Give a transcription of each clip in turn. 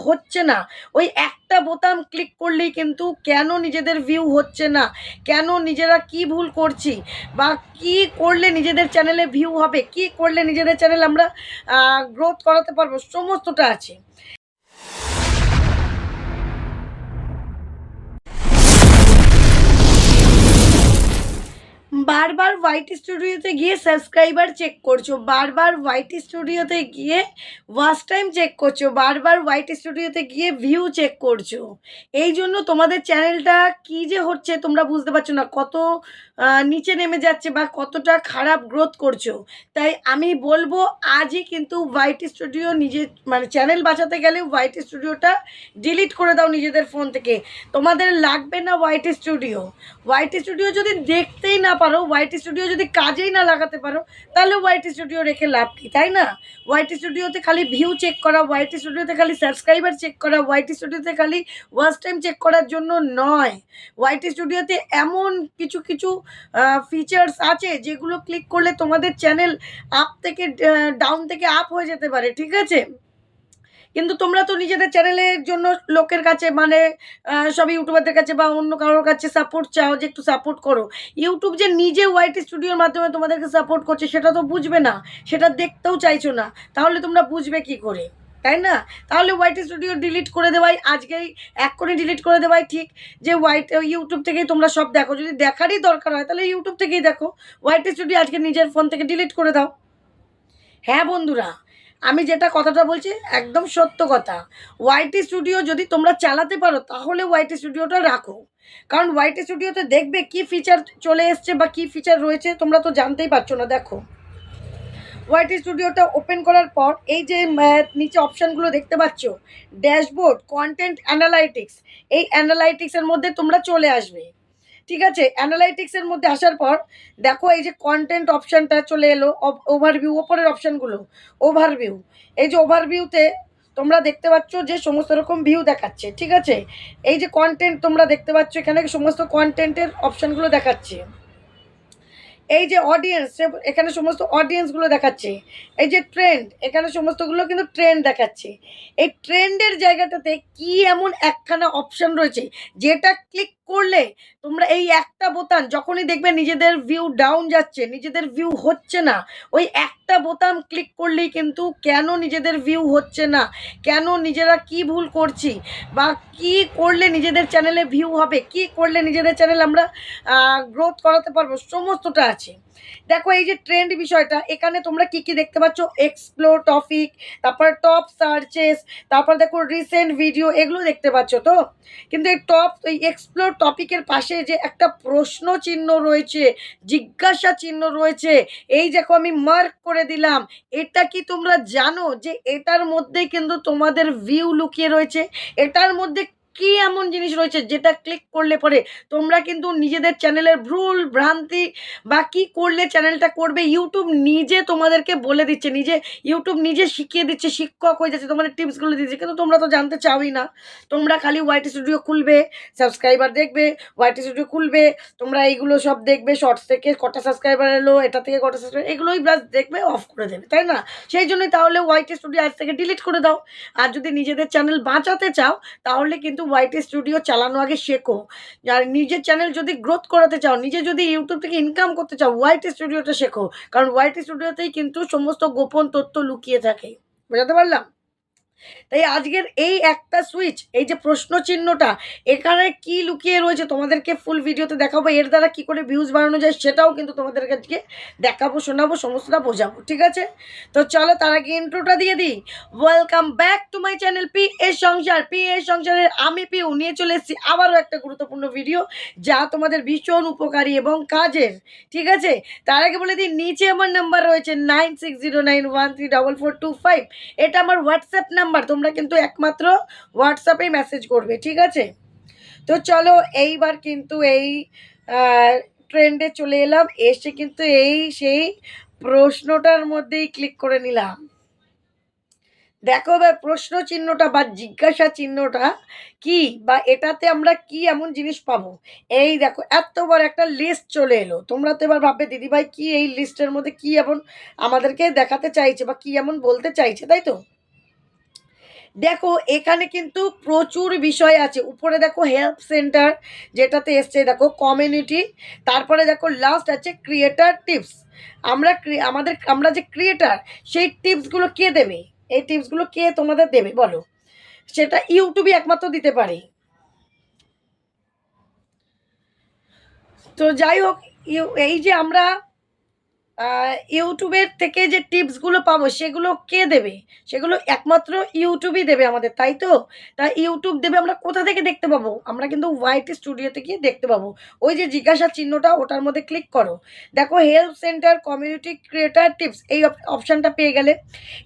হচ্ছে না, ওই একটা বোতাম ক্লিক করলেই কিন্তু কেন নিজেদের ভিউ হচ্ছে না, কেন নিজেরা কি ভুল করছি, বা কি করলে নিজেদের চ্যানেলে ভিউ হবে, কি করলে নিজেদের চ্যানেল আমরা গ্রোথ করাতে পারবো, সমস্তটা আছে। বারবার হোয়াইট স্টুডিওতে গিয়ে সাবস্ক্রাইবার চেক করছো, বারবার হোয়াইট স্টুডিওতে গিয়ে ওয়াচ টাইম চেক করছো, বারবার হোয়াইট স্টুডিওতে গিয়ে ভিউ চেক করছো। এই জন্য তোমাদের চ্যানেলটা কি যে হচ্ছে তোমরা বুঝতে পারছো না, কত নিচে নেমে যাচ্ছে বা কতটা খারাপ গ্রোথ করছো। তাই আমি বলবো আজই কিন্তু হোয়াইট স্টুডিও নিজে মানে চ্যানেল বাঁচাতে গেলে হোয়াইট স্টুডিওটা ডিলিট করে দাও নিজেদের ফোন থেকে। তোমাদের লাগবে না হোয়াইট স্টুডিও। হোয়াইট স্টুডিও যদি দেখতেই না পারো, হোয়াইট স্টুডিও যদি কাজেই না লাগাতে পারো, তাহলে হোয়াইট স্টুডিও রেখে লাভ কি, তাই না? হোয়াইট স্টুডিওতে খালি ভিউ চেক করা, হোয়াইট স্টুডিওতে খালি সাবস্ক্রাইবার চেক করা, হোয়াইট স্টুডিওতে খালি ওয়াচ টাইম চেক করার জন্য নয়। হোয়াইট স্টুডিওতে এমন কিছু কিছু ফিচার্স আছে যেগুলো ক্লিক করলে তোমাদের চ্যানেল আপ থেকে ডাউন থেকে আপ হয়ে যেতে পারে, ঠিক আছে? কিন্তু তোমরা তো নিজেদের চ্যানেলের জন্য লোকের কাছে মানে সব ইউটিউবারদের কাছে বা অন্য কারোর কাছে সাপোর্ট চাও যে একটু সাপোর্ট করো। ইউটিউব যে নিজে হোয়াইট স্টুডিওর মাধ্যমে তোমাদেরকে সাপোর্ট করছে সেটা তো বুঝবে না, সেটা দেখতেও চাইছো না, তাহলে তোমরা বুঝবে কি করে, তাই না? তাহলে হোয়াইট স্টুডিও ডিলিট করে দেওয়াই আজকেই এক্ষুনি ডিলিট করে দেওয়াই ঠিক। যে ইউটিউব থেকেই তোমরা সব দেখো, যদি দেখারই দরকার হয় তাহলে ইউটিউব থেকেই দেখো। হোয়াইট স্টুডিও আজকে নিজের ফোন থেকে ডিলিট করে দাও। হ্যাঁ বন্ধুরা, আমি যেটা কথাটা বলছি একদম সত্য কথা। হোয়াইট স্টুডিও যদি তোমরা চালাতে পারো তাহলে হোয়াইট স্টুডিওটা রাখো। কারণ হোয়াইট স্টুডিওতে দেখবে কি ফিচার চলে এসছে বা কি ফিচার রয়েছে তোমরা তো জানতেই পারছো না। দেখো, হোয়াইট স্টুডিওটা ওপেন করার পর এই যে নিচে অপশানগুলো দেখতে পাচ্ছ, ড্যাশবোর্ড, কন্টেন্ট অ্যানালাইটিক্স, এই অ্যানালাইটিক্সের মধ্যে তোমরা চলে আসবে। ঠিক আছে, অ্যানালাইটিক্সের মধ্যে আসার পর দেখো এই যে কন্টেন্ট অপশানটা চলে এলো, ওভারভিউ, ওপরের অপশানগুলো ওভারভিউ। এই যে ওভারভিউতে তোমরা দেখতে পাচ্ছ যে সমস্ত রকম ভিউ দেখাচ্ছে, ঠিক আছে? এই যে কন্টেন্ট তোমরা দেখতে পাচ্ছ এখানে সমস্ত কন্টেন্টের অপশানগুলো দেখাচ্ছে। এই যে অডিয়েন্স, এখানে সমস্ত অডিয়েন্সগুলো দেখাচ্ছে। এই যে ট্রেন্ড, এখানে সমস্তগুলো কিন্তু ট্রেন্ড দেখাচ্ছে। এই ট্রেন্ডের জায়গাটাতে কি এমন একখানা অপশান রয়েছে যেটা ক্লিক করলে তোমরা এই একটা বোতাম, যখনই দেখবে নিজেদের ভিউ ডাউন যাচ্ছে, নিজেদের ভিউ হচ্ছে না, ওই একটা বোতাম ক্লিক করলেই কিন্তু কেন নিজেদের ভিউ হচ্ছে না, কেন নিজেরা কি ভুল করছি, বা কি করলে নিজেদের চ্যানেলে ভিউ হবে, কি করলে নিজেদের চ্যানেল আমরা গ্রোথ করাতে পারবো, সমস্তটা আছে। দেখো এই যে ট্রেন্ড বিষয়টা, এখানে তোমরা কি কি দেখতে পাচ্ছ, এক্সপ্লোর টপিক, তারপর টপ সার্চেস, তারপর দেখো রিসেন্ট ভিডিও, এগুলো দেখতে পাচ্ছ তো। কিন্তু এই এক্সপ্লোর টপিকের পাশে যে একটা প্রশ্ন চিহ্ন রয়েছে, জিজ্ঞাসা চিহ্ন রয়েছে, এই দেখো আমি মার্ক করে দিলাম। এটা কি তোমরা জানো যে এটার মধ্যেই কিন্তু তোমাদের ভিউ লুকিয়ে রয়েছে? এটার মধ্যে কি এমন জিনিস রয়েছে যেটা ক্লিক করলে পরে তোমরা কিন্তু নিজেদের চ্যানেলের ভুল ভ্রান্তি বা কি করলে চ্যানেলটা করবে ইউটিউব নিজে তোমাদেরকে বলে দিচ্ছে, নিজে ইউটিউব নিজে শিখিয়ে দিচ্ছে, শিক্ষক হয়ে যাচ্ছে, তোমাদের টিপসগুলো দিচ্ছে, কিন্তু তোমরা তো জানতে চাওই না। তোমরা খালি হোয়াইট স্টুডিও খুলবে, সাবস্ক্রাইবার দেখবে, হোয়াইট স্টুডিও খুলবে, তোমরা এইগুলো সব দেখবে, শর্টস থেকে কটা সাবস্ক্রাইবার এলো, এটা থেকে কটা সাবস্ক্রাইবার, এগুলোই ব্লাস দেখবে, অফ করে দেবে, তাই না? সেই জন্যই তাহলে হোয়াইট স্টুডিও আজ থেকে ডিলিট করে দাও। আর যদি নিজেদের চ্যানেল বাঁচাতে চাও তাহলে কিন্তু হোয়াইট স্টুডিও চালানো আগে শেখো। আর নিজের চ্যানেল যদি গ্রোথ করাতে চাও, নিজে যদি ইউটিউব থেকে ইনকাম করতে চাও, হোয়াইট স্টুডিওটা শেখো। কারণ হোয়াইট স্টুডিওতেই কিন্তু সমস্ত গোপন তথ্য লুকিয়ে থাকে। বোঝাতে পারলাম? তাই আজকের এই একটা সুইচ, এই যে প্রশ্ন চিহ্নটা, এখানে কি লুকিয়ে রয়েছে তোমাদেরকে ফুল ভিডিওতে দেখাবো। এর দ্বারা কি করে ভিউজ বাড়ানো যায় সেটাও কিন্তু তোমাদের কাছে দেখাবো, শোনাবো, সমস্তটা বোঝাবো, ঠিক আছে? তো চলো তার আগে ইন্ট্রোটা দিয়ে দিই। Welcome back to my channel P S সংসার। পি এস সংসারের আমি পিউ নিয়ে চলে এসেছি আবারও একটা গুরুত্বপূর্ণ ভিডিও যা তোমাদের ভীষণ উপকারী এবং কাজের, ঠিক আছে? তার আগে বলে দিই, নিচে আমার নাম্বার রয়েছে 9609134425। এটা আমার হোয়াটসঅ্যাপ নাম্বার, তোমরা কিন্তু একমাত্র হোয়াটসঅ্যাপেই মেসেজ করবে, ঠিক আছে? তো চলো এইবার কিন্তু এই ট্রেন্ডে চলে এলাম, এসে কিন্তু এই সেই প্রশ্নটার মধ্যেই ক্লিক করে নিলাম। দেখো এবার প্রশ্ন চিহ্নটা বা জিজ্ঞাসা চিহ্নটা কি, বা এটাতে আমরা কি এমন জিনিস পাবো। এই দেখো এত বড় একটা লিস্ট চলে এলো। তোমরা তো এবার ভাববে দিদিভাই কি এই লিস্টের মধ্যে কি এমন আমাদেরকে দেখাতে চাইছে বা কি এমন বলতে চাইছে, তাই তো? দেখো এখানে কিন্তু প্রচুর বিষয় আছে। উপরে দেখো হেল্প সেন্টার যেটাতে এসছে, দেখো কমিউনিটি, তারপরে দেখো লাস্ট আছে ক্রিয়েটার টিপস। আমরা যে ক্রিয়েটার, সেই টিপসগুলো কে দেবে? এই টিপসগুলো কে তোমাদের দেবে বলো? সেটা ইউটিউবই একমাত্র দিতে পারে। তো যাই হোক, এই যে আমরা ইউটিউবের থেকে যে টিপসগুলো পাবো সেগুলো কে দেবে? সেগুলো একমাত্র ইউটিউবই দেবে আমাদের, তাই তো? তা ইউটিউব দেবে, আমরা কোথা থেকে দেখতে পাবো? আমরা কিন্তু ওয়াইটি স্টুডিওতে গিয়ে দেখতে পাবো। ওই যে জিজ্ঞাসা চিহ্নটা, ওটার মধ্যে ক্লিক করো, দেখো help centre, community, creator tips, এই অপশানটা পেয়ে গেলে।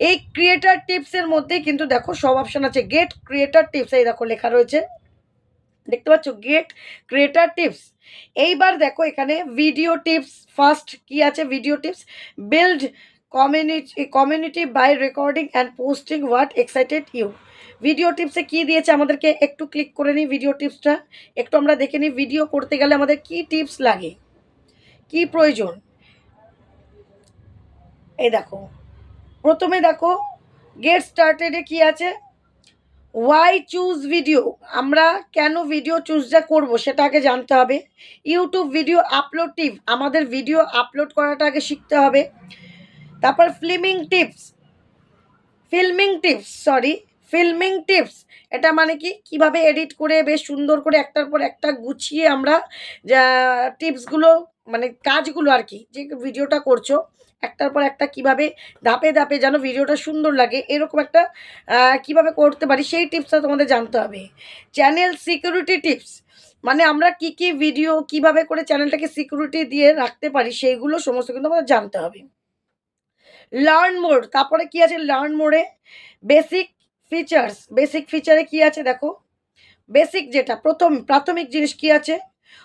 এই ক্রিয়েটার টিপসের মধ্যে কিন্তু দেখো সব অপশান আছে। গেট ক্রিয়েটার টিপস, এই দেখো লেখা রয়েছে, দেখতে পাচ্ছ, গেট ক্রিয়েটার টিপস। এইবার দেখো এখানে ভিডিও টিপস, ফার্স্ট কি আছে? Video tips, build community by recording and posting what excited you. ভিডিও টিপসে কি দিয়েছে আমাদেরকে? একটু ক্লিক করে নিই ভিডিও টিপসটা, একটু আমরা দেখে নিই ভিডিও করতে গেলে আমাদের কি টিপস লাগে, কি প্রয়োজন। এই দেখো, প্রথমে দেখো গেট স্টার্টেডে কি আছে? ওয়াই চুজ ভিডিও, আমরা কেন ভিডিও চুজটা করব সেটা আগে জানতে হবে। ইউটিউব ভিডিও আপলোড টিপ, আমাদের ভিডিও আপলোড করাটা আগে শিখতে হবে। তারপর ফিল্মিং টিপস, এটা মানে কি? কিভাবে এডিট করে বেশ সুন্দর করে একটার পর একটা গুছিয়ে আমরা যা টিপসগুলো, মানে কাজগুলো আর কি, যে ভিডিওটা করছো একটার পর একটা কিভাবে ধাপে ধাপে যেন ভিডিওটা সুন্দর লাগে, এরকম একটা কিভাবে করতে পারি সেই টিপসটা তোমাদের জানতে হবে। চ্যানেল সিকিউরিটি টিপস, মানে আমরা কি কি ভিডিও কিভাবে করে চ্যানেলটাকে সিকিউরিটি দিয়ে রাখতে পারি সেইগুলো সমস্ত কিন্তু আমাদের জানতে হবে। লার্ন মোর, তারপরে কি আছে লার্ন মোরে? বেসিক বেসিক ফিচারে কি আছে দেখো, বেসিক যেটা প্রাথমিক জিনিস কি আছে?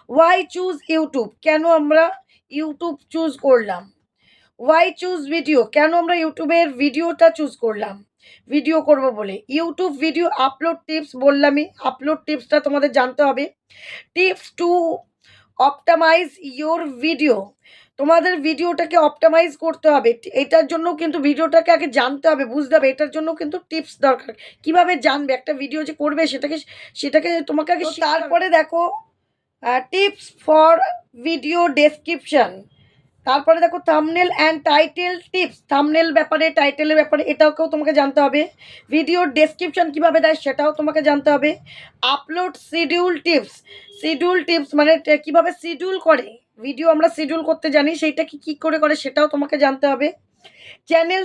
ওয়াই চুজ ইউটিউব, কেন আমরা ইউটিউব চুজ করলাম? ওয়াই চুজ ভিডিও, কেন আমরা ইউটিউবের ভিডিওটা চুজ করলাম? ভিডিও করব বলে। ইউটিউব ভিডিও আপলোড টিপস, বললামই আপলোড টিপসটা তোমাদের জানতে হবে। টিপস টু অপটামাইজ ইয়োর ভিডিও, তোমাদের ভিডিওটাকে অপটামাইজ করতে হবে। এটার জন্য কিন্তু ভিডিওটাকে আগে জানতে হবে, বুঝতে হবে, এটার জন্য কিন্তু টিপস দরকার। কিভাবে জানবে একটা ভিডিও যে করবে, সেটাকে তোমাকে আগে তারপরে দেখো টিপস ফর ভিডিও ডেসক্রিপশন, তারপরে দেখো thumbnail and title tips, thumbnail ব্যাপারে, টাইটেলের ব্যাপারে, এটাকেও তোমাকে জানতে হবে। ভিডিওর ডেসক্রিপশন কীভাবে দেয় সেটাও তোমাকে জানতে হবে। আপলোড শিডিউল টিপস মানে কীভাবে শিডিউল করে ভিডিও, আমরা শিডিউল করতে জানি, সেইটা কী করে করে সেটাও তোমাকে জানতে হবে। চ্যানেল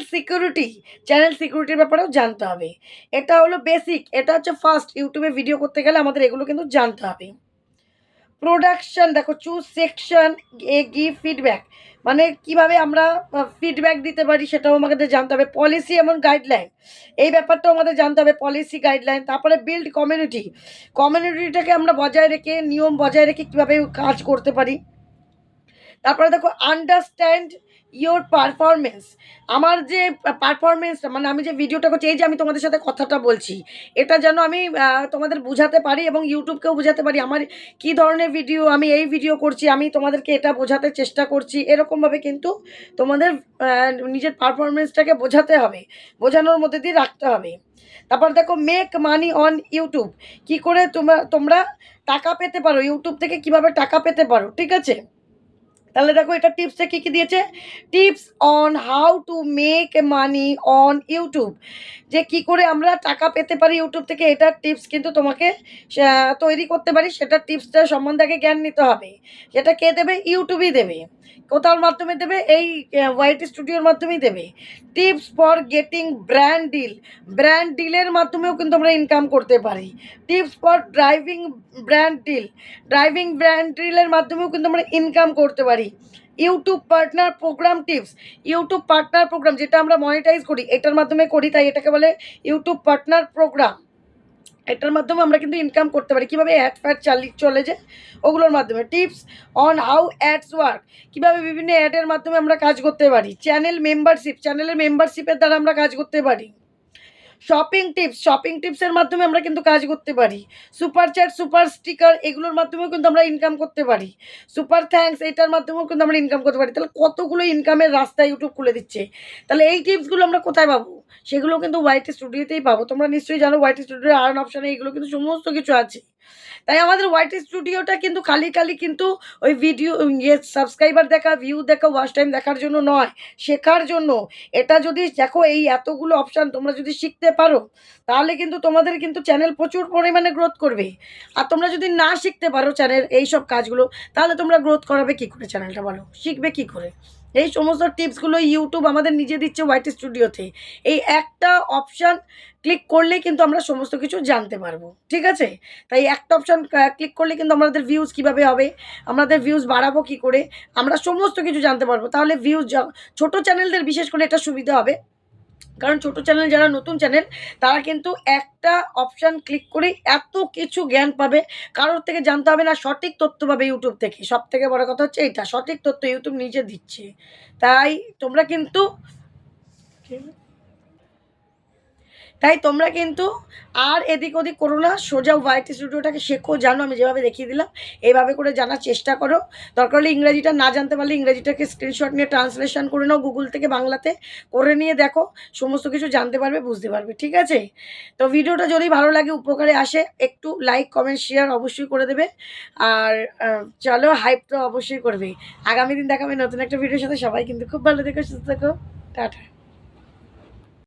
সিকিউরিটির ব্যাপারেও জানতে হবে। এটা হলো বেসিক, এটা হচ্ছে ফার্স্ট। ইউটিউবে ভিডিও করতে গেলে আমাদের এগুলো কিন্তু জানতে হবে। প্রোডাকশন দেখো, চুজ সেকশন এ গিভ ফিডব্যাক, মানে কিভাবে আমরা ফিডব্যাক দিতে পারি সেটাও আমাদের জানতে হবে। পলিসি এবং গাইডলাইন, এই ব্যাপারটাও আমাদের জানতে হবে, পলিসি গাইডলাইন। তারপরে বিল্ড কমিউনিটিটাকে আমরা বজায় রেখে, নিয়ম বজায় রেখে কীভাবে কাজ করতে পারি। তারপরে দেখো আন্ডারস্ট্যান্ড ইয়োর পারফরমেন্স, আমার যে পারফরমেন্সটা, মানে আমি যে ভিডিওটা করছি, এই যে আমি তোমাদের সাথে কথাটা বলছি, এটা যেন আমি তোমাদের বোঝাতে পারি এবং ইউটিউবকেও বোঝাতে পারি আমার কী ধরনের ভিডিও, আমি এই ভিডিও করছি, আমি তোমাদেরকে এটা বোঝাতে চেষ্টা করছি, এরকমভাবে কিন্তু তোমাদের নিজের পারফরমেন্সটাকে বোঝাতে হবে, বোঝানোর মধ্যে দিয়ে রাখতে হবে। তারপর দেখো মেক মানি অন ইউটিউব, কী করে তোমরা টাকা পেতে পারো, ইউটিউব থেকে কিভাবে টাকা পেতে পারো, ঠিক আছে? তাহলে দেখো এটা টিপসে কী কী দিয়েছে? Tips on how to make money on YouTube, যে কি করে আমরা টাকা পেতে পারি ইউটিউব থেকে, এটার টিপস কিন্তু তোমাকে তৈরি করতে পারি, সেটার টিপসটা সম্বন্ধে আগে জ্ঞান নিতে হবে। সেটা কে দেবে? ইউটিউবই দেবে। কোথার মাধ্যমে দেবে? এই ওয়াইটি স্টুডিওর মাধ্যমেই দেবে। টিপস ফর গেটিং ব্র্যান্ড ডিলের মাধ্যমেও কিন্তু আমরা ইনকাম করতে পারি। টিপস ফর ড্রাইভিং ব্র্যান্ড ডিলের মাধ্যমেও কিন্তু আমরা ইনকাম করতে পারি। ইউটিউব পার্টনার প্রোগ্রাম যেটা আমরা মনিটাইজ করি, এটার মাধ্যমে করি, তাই এটাকে বলে ইউটিউব পার্টনার প্রোগ্রাম। এটার মাধ্যমে আমরা কিন্তু ইনকাম করতে পারি। কীভাবে অ্যাড ফ্যাড চলে যায় ওগুলোর মাধ্যমে। Tips on how ads work, কীভাবে বিভিন্ন অ্যাডের মাধ্যমে আমরা কাজ করতে পারি। চ্যানেলের মেম্বারশিপের দ্বারা আমরা কাজ করতে পারি। শপিং টিপসের মাধ্যমে আমরা কিন্তু কাজ করতে পারি। সুপার চ্যাট, সুপার স্টিকার এগুলোর মাধ্যমেও কিন্তু আমরা ইনকাম করতে পারি। সুপার থ্যাঙ্কস এটার মাধ্যমেও কিন্তু আমরা ইনকাম করতে পারি। তাহলে কতগুলো ইনকামের রাস্তা ইউটিউব খুলে দিচ্ছে। তাহলে এই টিপসগুলো আমরা কোথায় পাবো? সেগুলো কিন্তু ওয়াইটি স্টুডিওতেই পাবো। তোমরা নিশ্চয়ই জানো ওয়াইটি স্টুডিওর আর্ন অপশানে এগুলো কিন্তু সমস্ত কিছু আছে। তাই আমাদের ওয়াইটি স্টুডিওটা কিন্তু খালি কিন্তু ওই ভিডিও সাবস্ক্রাইবার দেখা, ভিউ দেখা, ওয়াচ টাইম দেখার জন্য নয়, শেখার জন্য। এটা যদি দেখো এই এতগুলো অপশান তোমরা যদি শিখতে পারো, তাহলে কিন্তু তোমাদের কিন্তু চ্যানেল প্রচুর পরিমাণে গ্রোথ করবে। আর তোমরা যদি না শিখতে পারো চ্যানেল এইসব কাজগুলো, তাহলে তোমরা গ্রোথ করাবে কী করে চ্যানেলটা বলো? শিখবে কী করে? এই সমস্ত টিপসগুলো ইউটিউব আমাদের নিজে দিচ্ছে ওয়াইটি স্টুডিওতে। এই একটা অপশান ক্লিক করলেই কিন্তু আমরা সমস্ত কিছু জানতে পারবো, ঠিক আছে? তাই একটা অপশান ক্লিক করলে কিন্তু আমাদের ভিউজ কীভাবে হবে, আমাদের ভিউজ বাড়াবো কী করে, আমরা সমস্ত কিছু জানতে পারবো। তাহলে ভিউজ ছোটো চ্যানেলদের বিশেষ করে এটা সুবিধা হবে, কারণ ছোটো চ্যানেল যারা নতুন চ্যানেল তারা কিন্তু একটা অপশান ক্লিক করেই এত কিছু জ্ঞান পাবে, কারোর থেকে জানতে হবে না, সঠিক তথ্য পাবে ইউটিউব থেকে। সব থেকে বড় কথা হচ্ছে এইটা, সঠিক তথ্য ইউটিউব নিজে দিচ্ছে। তাই তোমরা কিন্তু আর এদিক ওদিক করো না, সোজা ওয়াইটি স্টুডিওটাকে শেখো, জানো আমি যেভাবে দেখিয়ে দিলাম এইভাবে করে জানার চেষ্টা করো। দরকার হলে ইংরাজিটা না জানতে পারলে ইংরাজিটাকে স্ক্রিনশট নিয়ে ট্রান্সলেশন করে নাও, গুগল থেকে বাংলাতে করে নিয়ে দেখো, সমস্ত কিছু জানতে পারবে, বুঝতে পারবে, ঠিক আছে? তো ভিডিওটা যদি ভালো লাগে, উপকারে আসে, একটু লাইক কমেন্ট শেয়ার অবশ্যই করে দেবে। আর চলো হাইপ তো অবশ্যই করবে। আগামী দিন দেখাবে নতুন একটা ভিডিওর সাথে। সবাই কিন্তু খুব ভালো থেকো, সুস্থ থেকো, টাটা।